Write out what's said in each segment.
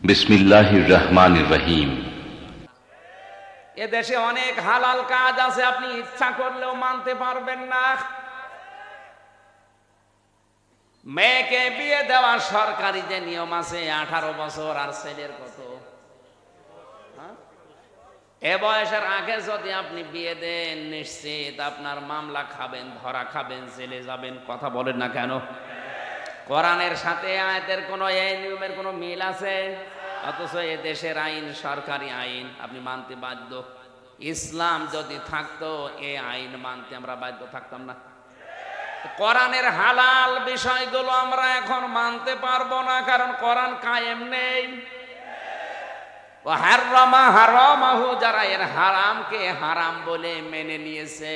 বিসমিল্লাহির রহমানির রহিম। এ দেশে অনেক হালাল কাজ আছে, আপনি ইচ্ছা করলেও মানতে পারবেন না। মেয়েকে বিয়ে দেওয়া সরকারি যে নিয়ম আছে, 18 বছর, আর ছেলের কত, এ বয়সের আগে যদি আপনি বিয়ে দেন, নিশ্চিত আপনার মামলা খাবেন, ধরা খাবেন, জেলে যাবেন। কথা বলেন না কেন? কোরআনের সাথে আয়াতের কোন এই নিয়মের কোন মিল আছে? অথচ এ দেশের আইন সরকারি আইন, আপনি মানতে বাধ্য। ইসলাম যদি থাকতো এই আইন মানতে আমরা বাধ্য থাকতাম না। কোরআনের হালাল বিষয়গুলো আমরা এখন মানতে পারবো না, কারণ কোরআন কায়েম নেই। ও হারামা হারামাহু, যারা এর হারামকে হারাম বলে মেনে নিয়েছে,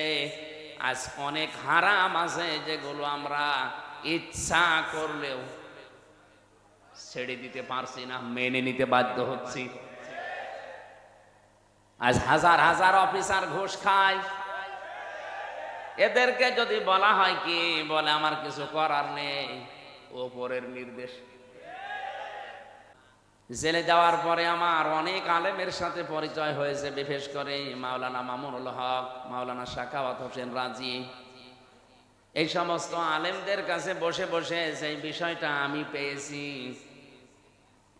আজ অনেক হারাম আছে যেগুলো আমরা ইচ্ছা করলেও ছেড়ে দিতে পারছি না, মেনে নিতে বাধ্য হচ্ছি। আজ হাজার হাজার অফিসার ঘুষ খায়। এদেরকে যদি বলা হয় কি, বলে আমার কিছু করার নেই, ওপরের নির্দেশ। জেলে যাওয়ার পরে আমার অনেক আলেমের সাথে পরিচয় হয়েছে, বিশেষ করে মাওলানা মামুনুল হক, মাওলানা সাখাওয়াত হোসেন রাজি, এই সমস্ত আলেমদের কাছে বসে বসে সেই বিষয়টা আমি পেয়েছি।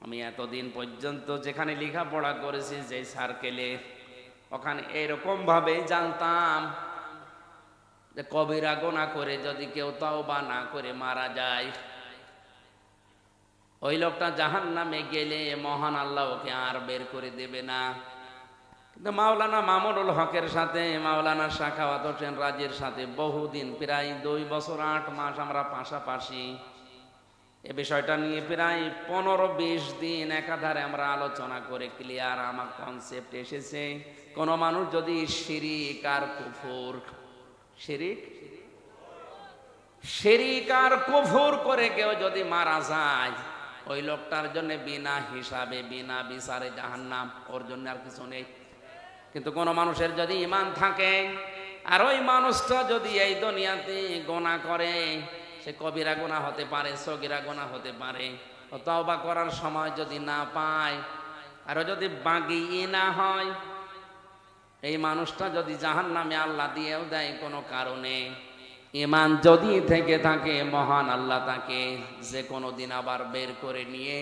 আমি এতদিন পর্যন্ত যেখানে লেখাপড়া করেছি, যে সার্কেলে, ওখানে এরকম ভাবে জানতাম যে কবিরা গুনাহ করে যদি কেউ তওবা না করে মারা যায়, ওই লোকটা জাহান্নামে গেলে মহান আল্লাহ ওকে আর বের করে দেবে না। কিন্তু মাওলানা মামুনুল হকের সাথে, মাওলানা সাখাওয়াত হোসেন রাজির সাথে বহুদিন, প্রায় 2 বছর 8 মাস আমরা পাশাপাশি এ বিষয়টা নিয়ে প্রায় 15-20 দিন একাধারে আমরা আলোচনা করে ক্লিয়ার আমার কনসেপ্ট এসেছে। কোন মানুষ যদি শিরিক আর কুফর, শিরিক আর কুফর করে কেউ যদি মারা যায়, ওই লোকটার জন্য বিনা হিসাবে, বিনা বিচারে জাহান্নাম, ওর জন্য আর কিছু নেই। কিন্তু কোন মানুষের যদি ঈমান থাকে, আর ওই মানুষটা যদি এই দুনিয়াতে গুনাহ করে, সে কবিরা গুনাহ হতে পারে, সগীরা গুনাহ হতে পারে, ও তওবা করার সময় যদি না পায়, আর যদি বাগী না হয়, এই মানুষটা যদি জাহান্নামে আল্লাহ দিয়েও দেয় কোনো কারণে, ঈমান যদি থেকে থাকে, মহান আল্লাহ তাকে যে কোনো দিন আবার বের করে নিয়ে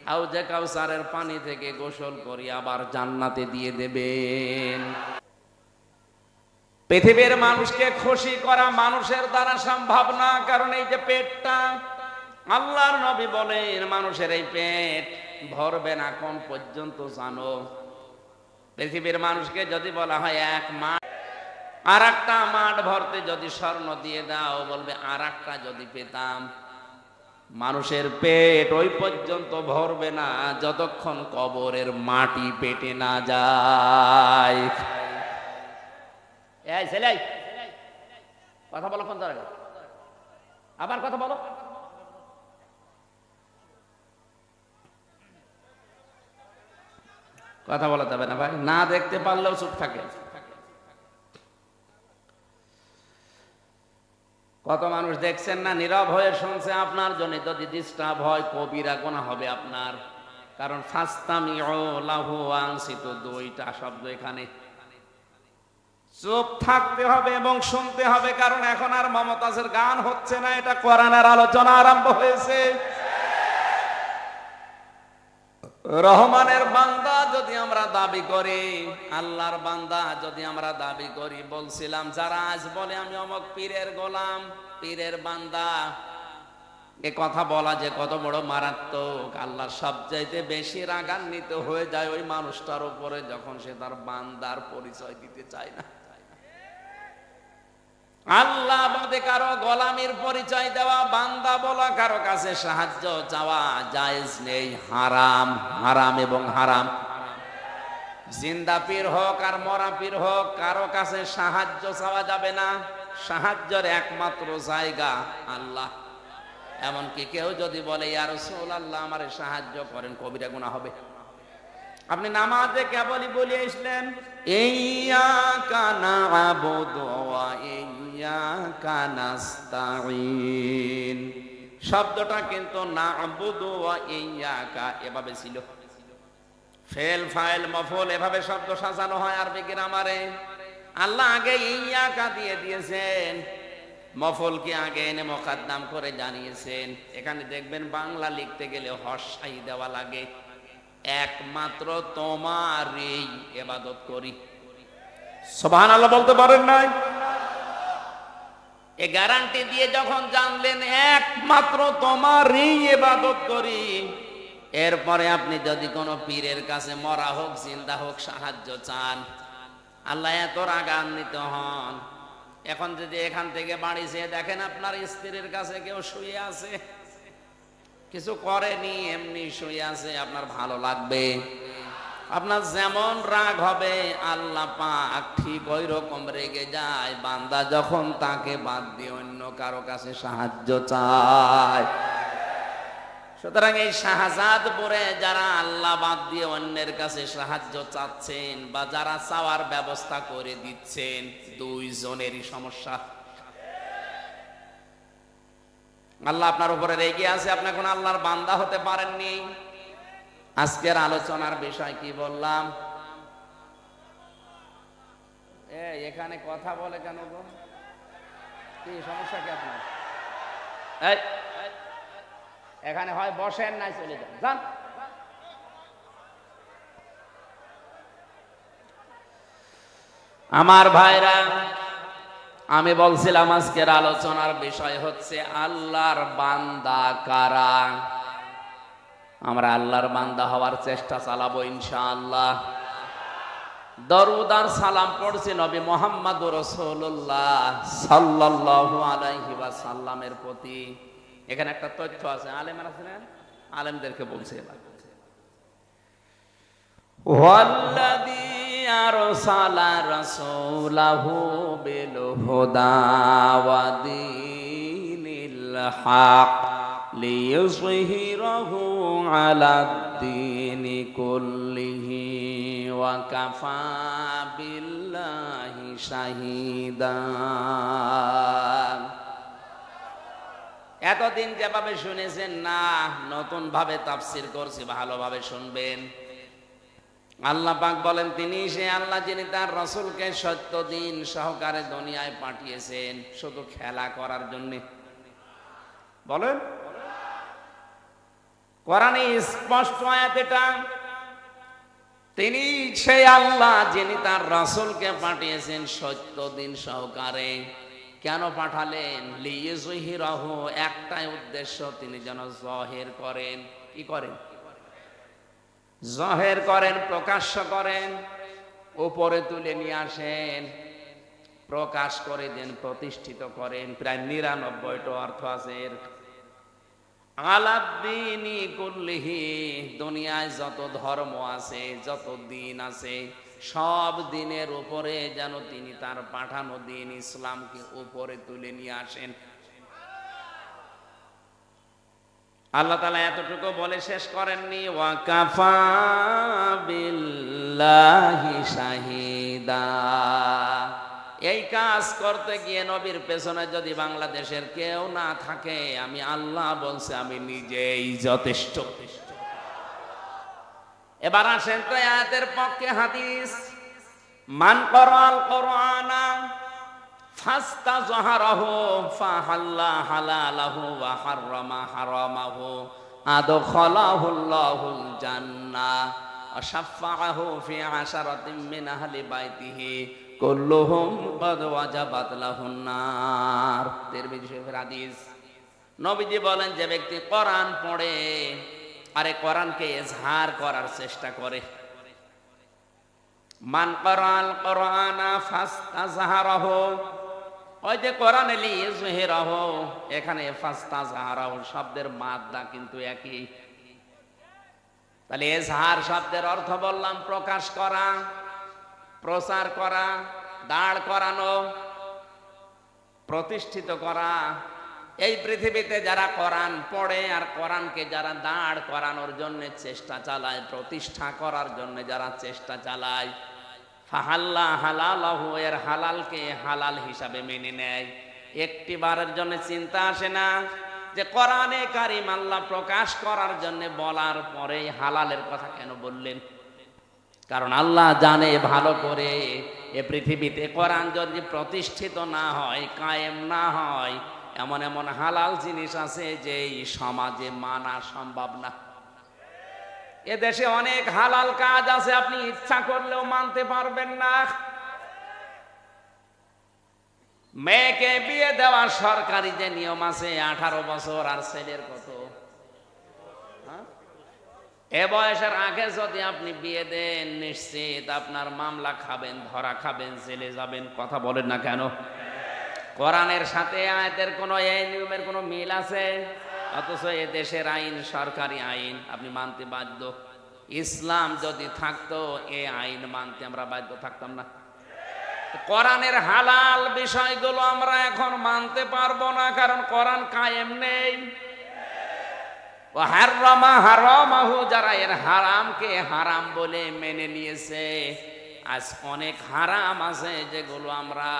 হাউজে কাউসারের পানি থেকে গোসল করে আবার জান্নাতে দিয়ে দেবেন। পৃথিবীর মানুষকে খুশি করা মানুষের দ্বারা সম্ভব না, কারণ এই যে পেটটা, আল্লাহর নবী বলেন মানুষের এই পেট ভরবে না কোন পর্যন্ত জানো? পৃথিবীর মানুষকে যদি বলা হয় এক মাঠ, আর একটা মাঠ ভরতে যদি স্বর্ণ দিয়ে দাও, বলবে আর একটা যদি পেতাম। মানুষের পেট ওই পর্যন্ত ভরবে না যতক্ষণ কবরের মাটি পেটে না যায়। এই ছেলে, কথা বলো, কোন দরকার, আবার কথা বলো। কথা বলা যাবে না ভাই, না দেখতে পারলেও চুপ থাকে। কত মানুষ দেখছেন না, নীরব হয়ে শুনছে। আপনার জন্য যদি ডিস্টার্ব হয়, কবিরা গুনাহ হবে আপনার। কারণ ফাস্তামিউ লাহু ওয়ানসিতু, 2টা শব্দ এখানে। চুপ থাকতে হবে এবং শুনতে হবে, কারণ এখন আর মমতাজের গান হচ্ছে না, এটা কোরআনের আলোচনা আরম্ভ হয়েছে। রহমানের বান্দা যদি আমরা দাবি করি, আল্লাহর বান্দা যদি আমরা দাবি করি, বলছিলাম যারা আজ বলে আমি অমুক পীরের গোলাম, পীরের বান্দা, এ কথা বলা যে কত বড় মারাত্মক। আল্লাহ সবচাইতে বেশি রাগান্বিত হয়ে যায় ওই মানুষটার উপরে যখন সে তার বান্দার পরিচয় দিতে চায় না। আল্লাহ বাদে কারো গোলামির পরিচয় দেওয়া, বান্দা বলা, কারো কাছে সাহায্য চাওয়া জায়েজ নেই, হারাম। হারাম এবং হারাম। জিন্দা পীর হোক আর মরা পীর হোক, কারো কাছে সাহায্য চাওয়া যাবে না। সাহায্যের একমাত্র জায়গা আল্লাহ। এমনকি কেউ যদি বলে ইয়া রাসূলুল্লাহ আমারে সাহায্য করেন, কবিরা গুনাহ হবে। আপনি নামাজে কেবলই বলে আসলেন ইয়্যাকা না'বুদু ওয়া ইয়্যাকা নাস্তাঈন, শব্দটা কিন্তু না'বুদু ওয়া ইয়াকা এভাবে ছিল। ফেল ফাইল মফুল এভাবে শব্দ সাজানো হয় আরবি গ্রামারে। আল্লাহ আগে ইয়াকা দিয়ে দিয়েছেন, মফুলকে আগে এনে মুকদ্দম করে জানিয়েছেন। এখানে দেখবেন বাংলা লিখতে গেলে হর্ষাই দেওয়া লাগে, একমাত্র তোমারই ইবাদত করি। সুবহানাল্লাহ বলতে পারেন নাই? এ গ্যারান্টি দিয়ে যখন জানলেন একমাত্র তোমারই ইবাদত করি, এরপরে আপনি যদি কোনো পীরের কাছে মরা হোক জিন্দা হোক সাহায্য চান, আল্লাহ এত রাগান্বিত হন। এখন যদি এখান থেকে বাড়ি যেয়ে দেখেন আপনার স্ত্রীর কাছে কেউ শুয়ে আছে, কিছু করেনি, এমনি শুয়ে আছে, আপনার ভালো লাগবে? আপনার যেমন রাগ হবে, আল্লাহ পাক ঠিক ওই রকম রেগে যায় বান্দা যখন তাকে বাদ দিয়ে অন্য কারো কাছে সাহায্য চায়। সুতরাং এই শাহজাদপুরে যারা আল্লাহ বাদ দিয়ে অন্যের কাছে সাহায্য চাচ্ছেন বা যারা চাওয়ার ব্যবস্থা করে দিচ্ছেন, দুইজনেরই সমস্যা। আল্লাহ আপনার উপরে রেগে আছে, আপনি এখন আল্লাহর বান্দা হতে পারেননি। আজকের আলোচনার বিষয় কি বললাম? এখানে কথা বলে কেন গো? কি সমস্যা কি আপনার? এখানে হয় বসেন, নাই চলে যান, যান। আমার ভাইরা, আমি বলছিলাম আজকের আলোচনার বিষয় হচ্ছে আল্লাহর বান্দা কারা। আমরা আল্লাহর বান্দা হওয়ার চেষ্টা চালাবো ইনশাআল্লাহ। দরুদ আর সালাম পড়ছি নবী মুহাম্মদুর রাসূলুল্লাহ সাল্লাল্লাহু আলাইহি ওয়াসাল্লামের প্রতি। এখানে একটা তথ্য আছে, আলেমরা আছেন, আলেমদেরকে বলছে এবার, ওয়াল্লাযী আরসালা রাসূলাহু বিল হুদা ওয়া দীনিল হক লিইয়ুযহিরাহু আলাদ-দীনি কুল্লিহি ওয়া কাফা বিল্লাহি শাহীদা। এতদিন যেভাবে শুনেছেন না, নতুন ভাবে তাফসীর করছি, ভালোভাবে শুনবেন। আল্লাহ পাক বলেন তিনি সে আল্লাহ যিনি তার রাসূলকে সত্য দিন সহকারে দুনিয়ায় পাঠিয়েছেন শুধু খেলা করার জন্য। বলেন, কোরআনে স্পষ্ট আয়াত এটা। তিনি সেই আল্লাহ যিনি তার রাসূলকে পাঠিয়েছেন সত্য দিন সহকারে। কেন পাঠালেন? লিইয়ুযহিরাহু, একটাই উদ্দেশ্য, তিনি যেন জাহির করেন। কি করেন? জাহির করেন, প্রকাশ্য করেন, উপরে তুলে নিয়ে আসেন, প্রকাশ করে দেন, প্রতিষ্ঠিত করেন। প্রায় ৯৯টা অর্থ আছে এর। আলাদ-দীনি কুল্লিহি, দুনিয়ায় যত ধর্ম আছে, যত দিন আছে, সব দিনের উপরে যেন তিনি তার পাঠানো দিন ইসলামকে উপরে তুলে নিয়ে আসেন। আল্লাহ তাআলা এতটুকু বলে শেষ করেননি, ওয়া কাফা বিল্লাহি শাহীদা। এই কাজ করতে গিয়ে নবীর পেছনে যদি বাংলাদেশের কেউ না থাকে, আমি আল্লাহ বলছে আমি নিজেই যথেষ্ট। এবার আসেন তো আয়াতের পক্ষে হাদিস। মান ক্বারাআল কুরআনা ফাস্তাযহারাহু ফাহাল্লা হালালাহু ওয়া হাররামা হারামাহু আদখালাহুল্লাহুল জান্নাহ ওয়া শাফাআহু ফি আশারাতিন মিন আহলি বাইতিহি কুল্লুহুম ক্বাদ ওয়াজাবাত লাহুন নার। তিরমিজি শরীফের হাদিস। নবীজি বলেন, যে ব্যক্তি কোরআন পড়ে আরে কোরআনকে ইজহার করার চেষ্টা করে, মান ক্বারাআল কুরআনা ফাস্তাযহারাহু, ওই যে কোরআনে লিইয়ুযহিরাহু, এখানে ফাস্তাযহারাহু শব্দের মাদ্দা কিন্তু একই। তাহলে ইজহার শব্দের অর্থ বললাম প্রকাশ করা, প্রচার করা, দাঁড় করানো, প্রতিষ্ঠিত করা। এই পৃথিবীতে যারা কোরআন পড়ে আর কোরআনকে যারা দাঁড় করানোর জন্য চেষ্টা চালায়, প্রতিষ্ঠা করার জন্য যারা চেষ্টা চালায়, ফাহাল্লা হালালাহু, এর হালালকে হালাল হিসাবে মেনে নেয়, একটি বারের জন্য চিন্তা আসে না যে কোরআনে কারিম আল্লাহ প্রকাশ করার জন্য বলার পরে হালালের কথা কেন বললেন? কারণ আল্লাহ জানে ভালো করে এ পৃথিবীতে কোরআন যদি প্রতিষ্ঠিত না হয়, কায়েম না হয়, এমন এমন হালাল জিনিস আছে যে এই সমাজে মানা সম্ভব না। এ দেশে অনেক হালাল কাজ আছে আপনি ইচ্ছা করলেও মানতে পারবেন না। মেয়েকে বিয়ে দেওয়ার সরকারি যে নিয়ম আছে 18 বছর, আর ছেলের কত? এ বয়সের আগে যদি আপনি বিয়ে দেন, নিশ্চিত আপনার মামলা খাবেন, ধরা খাবেন, জেলে যাবেন। কথা বলেন না কেন? কোরআনের সাথে আয়াতের কোনো এই নিয়মের কোনো মিল আছে? অথচ এ দেশের আইন সরকারি আইন, আপনি মানতে বাধ্য। ইসলাম যদি থাকতো এই আইন মানতে আমরা বাধ্য থাকতাম না। কোরআনের হালাল বিষয়গুলো আমরা এখন মানতে পারবো না, কারণ কোরআন কায়েম নেই। ও হারামা হারামাহু, যারা এর হারামকে হারাম বলে মেনে নিয়েছে, আজ অনেক হারাম আছে যেগুলো আমরা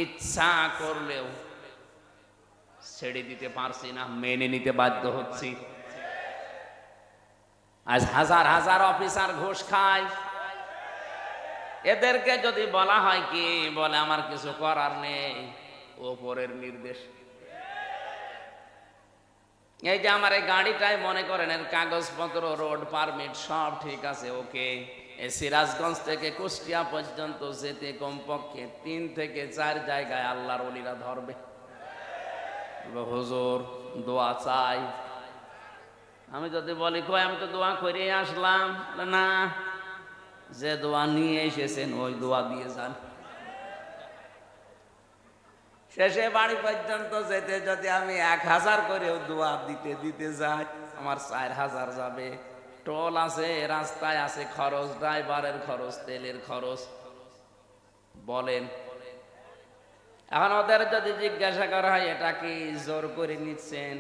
ইচ্ছা করলেও ছেড়ে দিতে পারছি না, মেনে নিতে বাধ্য হচ্ছি। আজ হাজার হাজার অফিসার ঘুষ খায়। এদেরকে যদি বলা হয় কি, বলে আমার কিছু করার নেই, ওপরের নির্দেশ। এই যে আমার এই গাড়িটাই মনে করেন এর কাগজপত্র, রোড পারমিট সব ঠিক আছে, ওকে। এই সিরাজগঞ্জ থেকে কুষ্টিয়া পর্যন্ত যেতে কমপক্ষে 3 থেকে 4 জায়গায় আল্লাহর ওলিরা ধরবে। হুজুর দোয়া চাই। আমি যদি বলি কই আমি তো দোয়া করে আসলাম, না, যে দোয়া নিয়ে এসেছেন ওই দোয়া দিয়ে যান। শেষে বাড়ি পর্যন্ত যেতে যদি আমি 1000 করেও দোয়া দিতে দিতে যাই, আমার 4000 যাবে। টোল আছে, রাস্তায় আছে খরচ, ড্রাইভারের খরচ, তেলের খরচ। বলেন, এখন ওদের যদি জিজ্ঞাসা করা হয় এটা কি জোর করে নিচ্ছেন,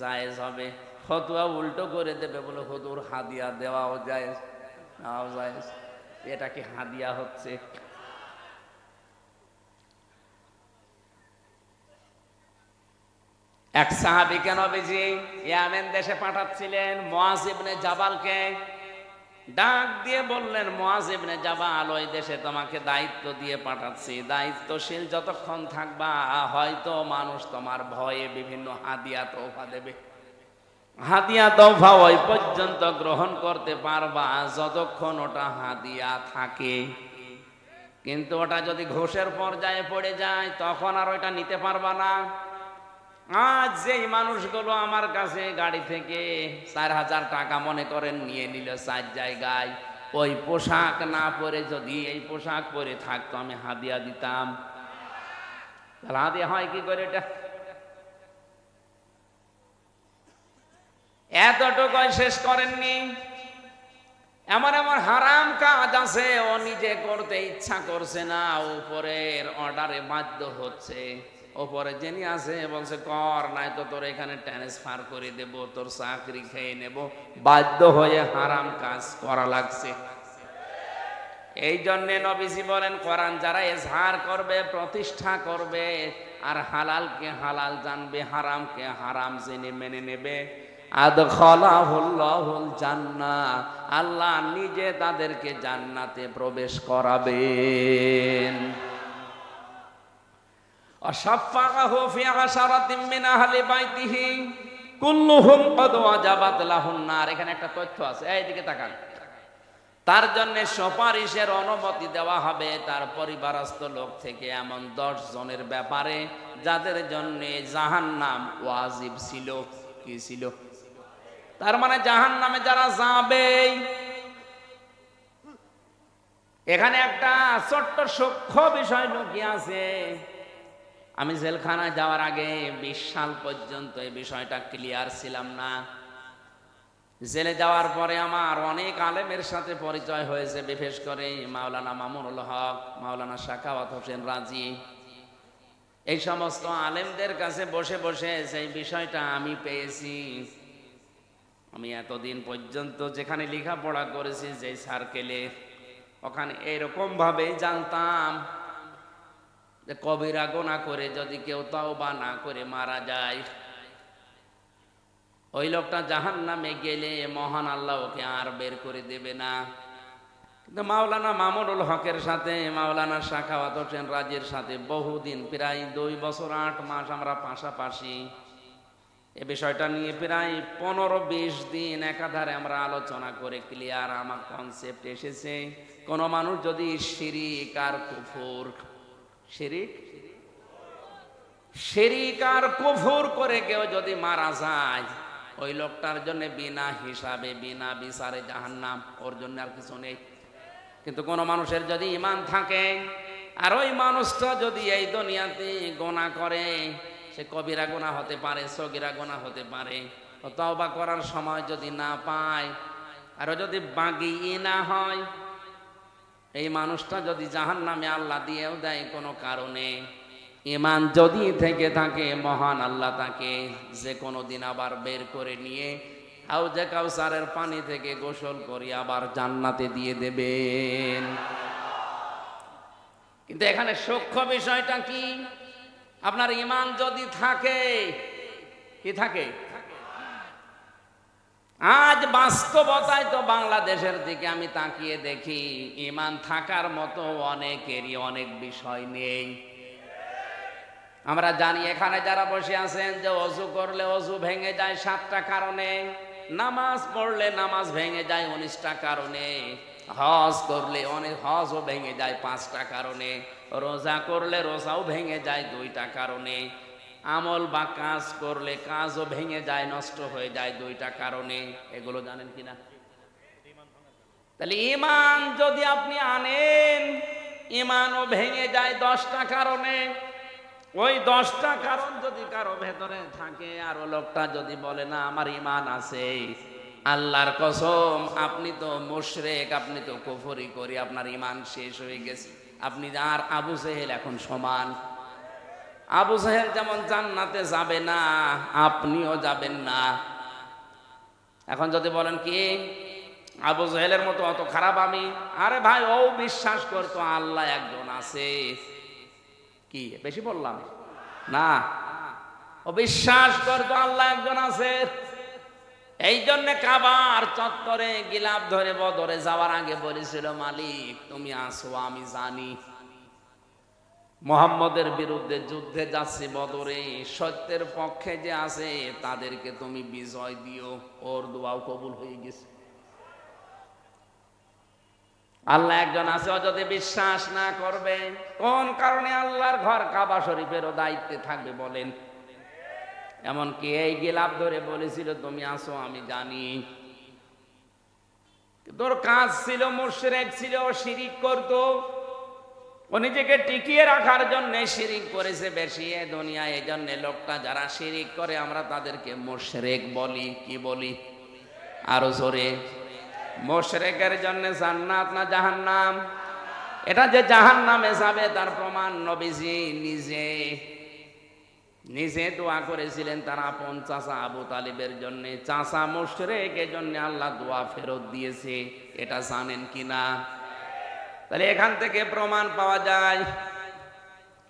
জায়েজ হবে? ফতোয়া উল্টো করে দেবে, বলে হুজুর হাদিয়া দেওয়াও জায়েজ, নাও জায়েজ। এটা কি হাদিয়া হচ্ছে? এক সাহাবীকে নবীজি ইয়ামেন দেশে পাঠাচ্ছিলেন, মুআজ ইবনে জাবালকে ডাক দিয়ে বললেন, মুআজ ইবনে জাবাল, ওই দেশে তোমাকে দায়িত্ব দিয়ে পাঠাচ্ছি, দায়িত্বশীল যতক্ষণ থাকবা হয়তো মানুষ তোমার ভয়ে বিভিন্ন হাদিয়া তোফা দেবে। হাদিয়া তোফা ওই পর্যন্ত গ্রহণ করতে পারবা যতক্ষণ ওটা হাদিয়া থাকে, কিন্তু ওটা যদি ঘুষের পর্যায়ে পড়ে যায় তখন আর ওইটা নিতে পারবা না। আজ যেই মানুষগুলো আমার কাছে গাড়ি থেকে 4000 টাকা মনে করেন নিয়ে নিল 4 জায়গায়, ওই পোশাক না পরে যদি এই পোশাক পরে থাকতো আমি হাদিয়া দিতাম। তাহলে হাদিয়া হয় কি করে? এটা এতটুকু শেষ করেননি। এমন এমন হারাম কাজ আছে ও নিজে করতে ইচ্ছা করছে না, উপরের অর্ডারে বাধ্য হচ্ছে। ওপরে যিনি আছে বলছে কর, নাই তো তোর এখানে ট্রান্সফার করে দেব, তোর চাকরি খেয়ে নেব, বাধ্য হয়ে হারাম কাজ করা লাগছে। এই জন্য নবীজি বলেন, কোরআন যারা এজহার করবে, প্রতিষ্ঠা করবে, আর হালালকে হালাল জানবে, হারামকে হারাম জেনে মেনে নেবে, আদখালাহুল্লাহুল জান্নাহ, আল্লাহ নিজে তাদেরকে জান্নাতে প্রবেশ করাবেন। অশাফাআহু ফি আশারাতিন মিন আহলি বাইতিহি কুল্লুহুম ক্বাদ ওয়াজাবাত লাহুন নার। এখানে একটা তথ্য আছে, এইদিকে তাকান। তার জন্য সুপারিশের অনুমতি দেওয়া হবে তার পরিবারস্থ লোক থেকে এমন 10 জনের ব্যাপারে যাদের জন্য জাহান্নাম ওয়াজিব ছিল। কি ছিল? তার মানে জাহান্নামে যারা যাবে। এখানে একটা ছোট্ট সূক্ষ্ম বিষয় লুকিয়ে আছে। আমি জেলখানায় যাওয়ার আগে 20 সাল পর্যন্ত এই বিষয়টা ক্লিয়ার ছিলাম না। জেলে যাওয়ার পরে আমার অনেক আলেমের সাথে পরিচয় হয়েছে, বিশেষ করে মাওলানা মামুনুল হক, মাওলানা সাখাওয়াত হোসেন রাজি, এই সমস্ত আলেমদের কাছে বসে বসে সেই বিষয়টা আমি পেয়েছি। আমি এতদিন পর্যন্ত যেখানে লেখাপড়া করেছি, যে সার্কেলে, ওখানে এরকম ভাবে জানতাম যে কবিরা গুনাহ করে যদি কেউ তওবা না করে মারা যায়, ওই লোকটা জাহান্নামে গেলে মহান আল্লাহ ওকে আর বের করে দেবে না। কিন্তু মাওলানা মামুনুল হকের সাথে মাওলানা সাখাওয়াত হোসেন রাজের সাথে বহুদিন, প্রায় 2 বছর 8 মাস আমরা পাশাপাশি এ বিষয়টা নিয়ে প্রায় 15-20 দিন একাধারে আমরা আলোচনা করে ক্লিয়ার আমার কনসেপ্ট এসেছে। কোন মানুষ যদি শিরিক আর কুফর, শিরিক আর কুফর করে কেউ যদি মারা যায়, ওই লোকটার জন্য বিনা হিসাবে বিনা বিচারে জাহান্নাম, ওর জন্য আর কিছু নেই। কিন্তু কোন মানুষের যদি ঈমান থাকে আর ওই মানুষটা যদি এই দুনিয়াতে গুনাহ করে, সে কবিরা গুনাহ হতে পারে, সগীরা গুনাহ হতে পারে, তওবা করার সময় যদি না পায় আর যদি বাগী না হয়, এই মানুষটা যদি জাহান্নামে আল্লাহ দিয়েও দেয় কোনো কারণে, ঈমান যদি থেকে থাকে মহান আল্লাহ তাকে যে কোনো দিন আবার বের করে নিয়ে হাউজে কাউসারের পানি থেকে গোসল করে আবার জান্নাতে দিয়ে দেবেন। কিন্তু এখানে সূক্ষ্ম বিষয়টা কি? আপনার ঈমান যদি থাকে, কি থাকে? আজ বাস্তবতায় তো বাংলাদেশের দিকে আমি তাকিয়ে দেখি, ঈমান থাকার মতো অনেকেরই অনেক বিষয় নেই। আমরা জানি এখানে যারা বসে আছেন যে অজু করলে অজু ভেঙে যায় 7টা কারণে, নামাজ পড়লে নামাজ ভেঙে যায় 19টা কারণে, হজ করলে হজও ভেঙে যায় 5টা কারণে, রোজা করলে রোজাও ভেঙে যায় 2টা কারণে, আমল বা কাজ করলে কাজও ভেঙে যায়, নষ্ট হয়ে যায় 2টা কারণে। এগুলো জানেন কিনা? তাহলে ঈমান যদি আপনি আনেন, ঈমানও ভেঙে যায় 10টা কারণে। ওই 10টা কারণ যদি কারো ভেতরে থাকে আর ও লোকটা যদি বলে না আমার ঈমান আছে, আল্লাহর কসম আপনি তো মুশরিক, আপনি তো কুফরি করি, আপনার ঈমান শেষ হয়ে গেছে। আপনি আর আবু জেহেল এখন সমান। আবু জেহেল যেমন জান্নাতে যাবে না, আপনিও যাবেন না। এখন যদি বলেন কি আবু জেহেলের মতো অত খারাপ আমি, আরে ভাই ও বিশ্বাস করতো আল্লাহ একজন আছে। কি বেশি বললাম না? ও বিশ্বাস করতো আল্লাহ একজন আছে। এই জন্য কাবার চত্বরে গিলাপ ধরে বদরে যাওয়ার আগে বলেছিল, মালিক তুমি আসো আমি জানি মুহাম্মদের বিরুদ্ধে যুদ্ধে যাচ্ছে বদরে, সত্যের পক্ষে যে আছে তাদেরকে তুমি বিজয় দিও। ওর দোয়াও কবুল হয়ে গেছে। আল্লাহ একজন আছে, ও যদি বিশ্বাস না করবে, কোন কারণে আল্লাহর ঘর কাবা শরীফেরও দায়িত্বে থাকবে বলেন? এমনকি এই গিলাপ ধরে বলেছিল তুমি আসো আমি জানি। তোর কাজ ছিল মুশরিক ছিল, শিরিক করতো, ও নিজেকে টিকিয়ে রাখার জন্য শিরিক করেছে বেশি এ দুনিয়ায়। এই জন্য লোকটা যারা শিরিক করে আমরা তাদেরকে মুশরিক বলি। কি বলি? আরো জোরে। মুশরিকের জন্য জান্নাত না জাহান্নাম? এটা যে জাহান্নামে যাবে তার প্রমাণ নবীজি নিজে দোয়া করেছিলেন তার আপন চাচা আবু তালিবের জন্য। চাচা মুশরিক, এই জন্য আল্লাহ দোয়া ফেরত দিয়েছে। এটা জানেন কিনা? তাহলে এখান থেকে প্রমাণ পাওয়া যায়,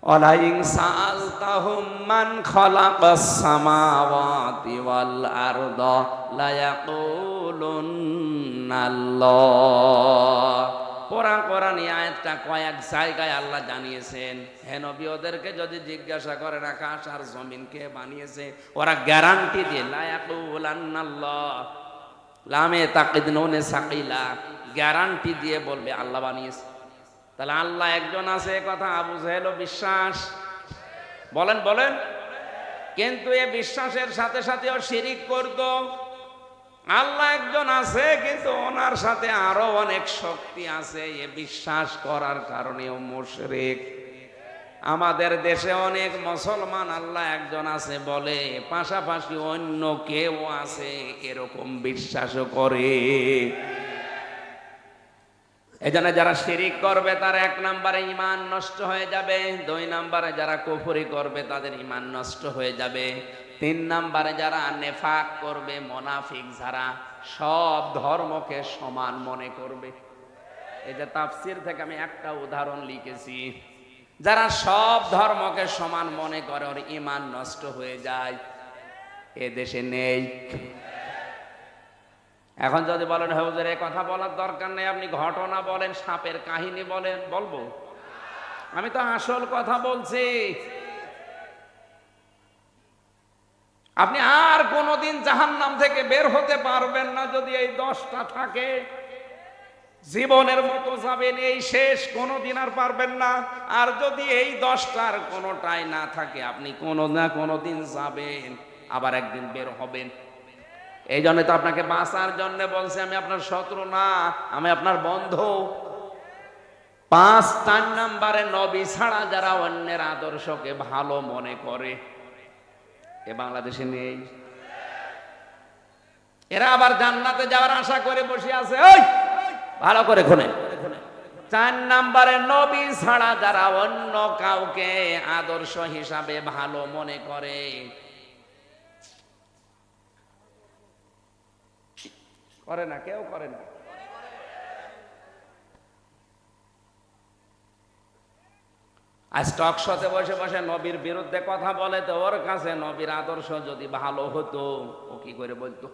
ওয়ালাইন সাআলতাহুম মান খালাকাস সামাওয়াতি ওয়াল আরদা লা ইয়াকুলুনাল্লাহ। কোরআন আয়াতটা কয়েক জায়গায় আল্লাহ জানিয়েছেন। হে নবী, ওদেরকে যদি জিজ্ঞাসা করেন আকাশ আর জমিন কে বানিয়েছে, ওরা গ্যারান্টি দিয়ে লা ইয়াকুলান্নাল্লাহ, লামে তাকিদ নুনে সাকিলা, গ্যারান্টি দিয়ে বলবে আল্লাহ বানিয়েছে। তাহলে আল্লাহ একজন আছে কথা আবু জেহেলও বিশ্বাস। বলেন বলেন। কিন্তু এ বিশ্বাসের সাথে সাথেও শিরিক করতো। আল্লাহ একজন আছে কিন্তু ওনার সাথে আরো অনেক শক্তি আছে, এ বিশ্বাস করার কারণেও মুশরিক। আমাদের দেশে অনেক মুসলমান আল্লাহ একজন আছে বলে, পাশাপাশি অন্য কেউ আছে এরকম বিশ্বাসও করে। এজন্য যারা শিরিক করবে তার 1 নম্বরে ঈমান নষ্ট হয়ে যাবে, 2 নম্বরে যারা কুফরি করবে তাদের ঈমান নষ্ট হয়ে যাবে, 3 নম্বরে যারা নেফাক করবে, মুনাফিক যারা সব ধর্মকে সমান মনে করবে। এই যে তাফসীর থেকে আমি একটা উদাহরণ লিখেছি, যারা সব ধর্মকে সমান মনে করে ওর ঈমান নষ্ট হয়ে যায়। এ দেশে নেই। এখন যদি বলেন হুজুর এই কথা বলার দরকার নেই, আপনি ঘটনা বলেন, সাপের কাহিনী বলেন, বলবো? আমি তো আসল কথা বলছি। আপনি আর কোনোদিন জাহান্নাম থেকে বের হতে পারবেন না যদি এই 10টা থাকে। জীবনের মতো যাবেন, এই শেষ, কোনোদিন আর পারবেন না। আর যদি এই 10টার কোনোটাই না থাকে, আপনি কোনো না কোনোদিন যাবেন, আবার একদিন বের হবেন। এই জন্য তো আপনাকে বাঁচার জন্য বলছে, আমি আপনার শত্রু না, আমি আপনার বন্ধু। 5 নম্বরে নবী ছাড়া যারা অন্যের আদর্শকে ভালো মনে করে, এ বাংলাদেশে নেই। এরা আবার জান্নাতে যাওয়ার আশা করে বসে আছে। ওই ভালো করে খোনে। 4 নম্বরে নবী ছাড়া যারা অন্য কাউকে আদর্শ হিসাবে ভালো মনে করে, করে না, কেউ করে না। আজ টক শোতে বসে বসে নবীর বিরুদ্ধে কথা বলে, তো ওর কাছে নবীর আদর্শ যদি ভালো হতো ও কি করে বলতো?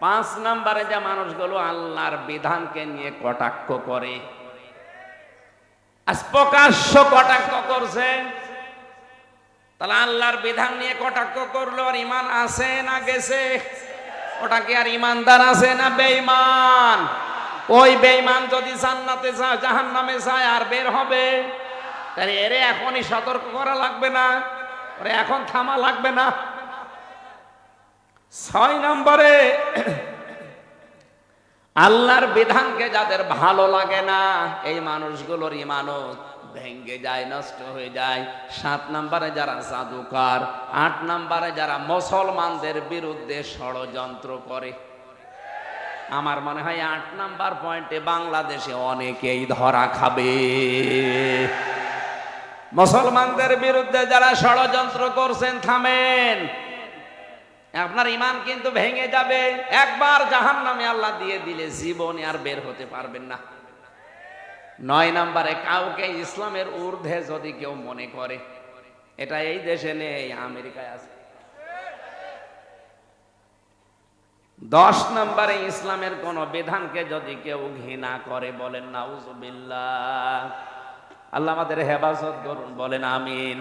5 নম্বরে যে মানুষগুলো আল্লাহর বিধানকে নিয়ে কটাক্ষ করে, আজ প্রকাশ্য কটাক্ষ করছে, তাহলে আল্লাহর বিধান নিয়ে কটাক্ষ করলো, আর ইমান আছে না গেছে? ওটা কি আর ইমানদার আছে না বেঈমান? ওই বেঈমান যদি জান্নাতে যায়, জাহান্নামে যায়, আর বের হবে? তাহলে এরে এখনই সতর্ক করা লাগবে না? ওরে এখন থামা লাগবে না? 6 নম্বরে আল্লাহর বিধানকে যাদের ভালো লাগে না, এই মানুষগুলোর ইমানত ভেঙ্গে যায়, নষ্ট হয়ে যায়। 7 নম্বরে যারা জাদুকার, 8 নম্বরে যারা মুসলমানদের বিরুদ্ধে ষড়যন্ত্র করে। আমার মনে হয় 8 নাম্বার পয়েন্টে বাংলাদেশে অনেকেই ধরা খাবে। মুসলমানদের বিরুদ্ধে যারা ষড়যন্ত্র করছেন, থামেন, আপনার ইমান কিন্তু ভেঙে যাবে। একবার জাহান্নামে আল্লাহ দিয়ে দিলে জীবনে আর বের হতে পারবেন না। 9 নম্বরে কাউকে ইসলামের ঊর্ধ্বে যদি কেউ মনে করে, এটা এই দেশে নেই, আমেরিকায় আছে। 10 নম্বরে ইসলামের কোন বিধানকে যদি কেউ ঘৃণা করে, বলেন নাউজুবিল্লাহ। আল্লাহ আমাদের হেফাজত করুন, বলেন আমিন।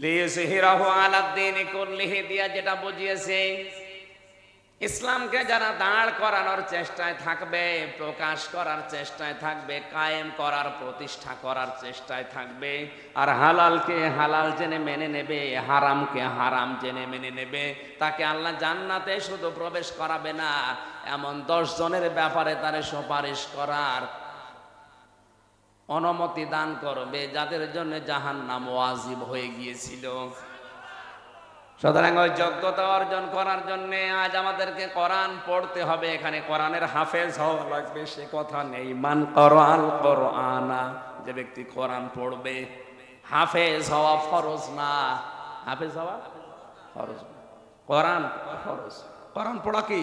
লিইয়ুযহিরাহু আলাদ-দীনি কুল্লিহি দিয়া যেটা বুঝিয়েছে, ইসলামকে যারা দাঁড় করানোর চেষ্টায় থাকবে, প্রকাশ করার চেষ্টায় থাকবে, কায়েম করার, প্রতিষ্ঠা করার চেষ্টায় থাকবে, আর হালালকে হালাল জেনে মেনে নেবে, হারামকে হারাম জেনে মেনে নেবে, তাকে আল্লাহ জান্নাতে শুধু প্রবেশ করাবে না, এমন 10 জনের ব্যাপারে তারে সুপারিশ করার অনুমতি দান করবে যাদের জন্য জাহান্নাম ওয়াজিব হয়ে গিয়েছিল। সুতরাং ওই যোগ্যতা অর্জন করার জন্য আজ আমাদেরকে কোরআন পড়তে হবে। এখানে কোরআনের হাফেজ হওয়া লাগবে সে কথা নেই। মান করাল কোরআনা, যে ব্যক্তি কোরআন পড়বে, হাফেজ হওয়া ফরজ না। হাফেজ হওয়া ফরজ, কোরআন ফরজ। কোরআন পড়া কি?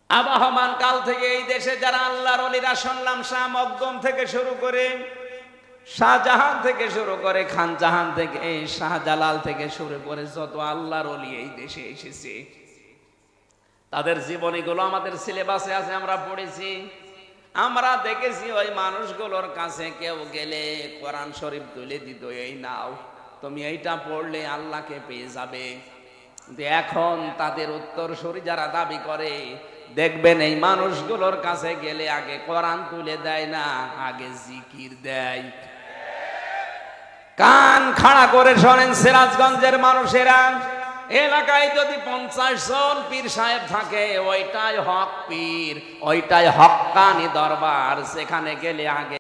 আবহমান কাল থেকে এই দেশে যারা আল্লাহর ওলিরা শুনলাম, শাহ মকদুম থেকে শুরু করে, শাহজাহান থেকে শুরু করে, খান জাহান থেকে, শাহজালাল থেকে শুরু করে যত আল্লাহর ওলি এই দেশে এসেছে, তাদের জীবনীগুলো আমাদের সিলেবাসে আছে, আমরা পড়েছি। আমরা দেখেছি ওই মানুষগুলোর কাছে কেউ গেলে কোরআন শরীফ তুলে দিত, এই নাও তুমি এইটা পড়লে আল্লাহকে পেয়ে যাবে। এখন তাদের উত্তরসূরি যারা দাবি করে, দেখবেন এই মানুষগুলোর কাছে গেলে আগে কোরআন তুলে দেয় না, আগে জিকির দেয়। কান খাড়া করে শোনেন সিরাজগঞ্জের মানুষেরা, এলাকায় যদি 50 জন পীর সাহেব থাকে, ওইটাই হক পীর, ওইটাই হক্কানি দরবার। সেখানে গেলে আগে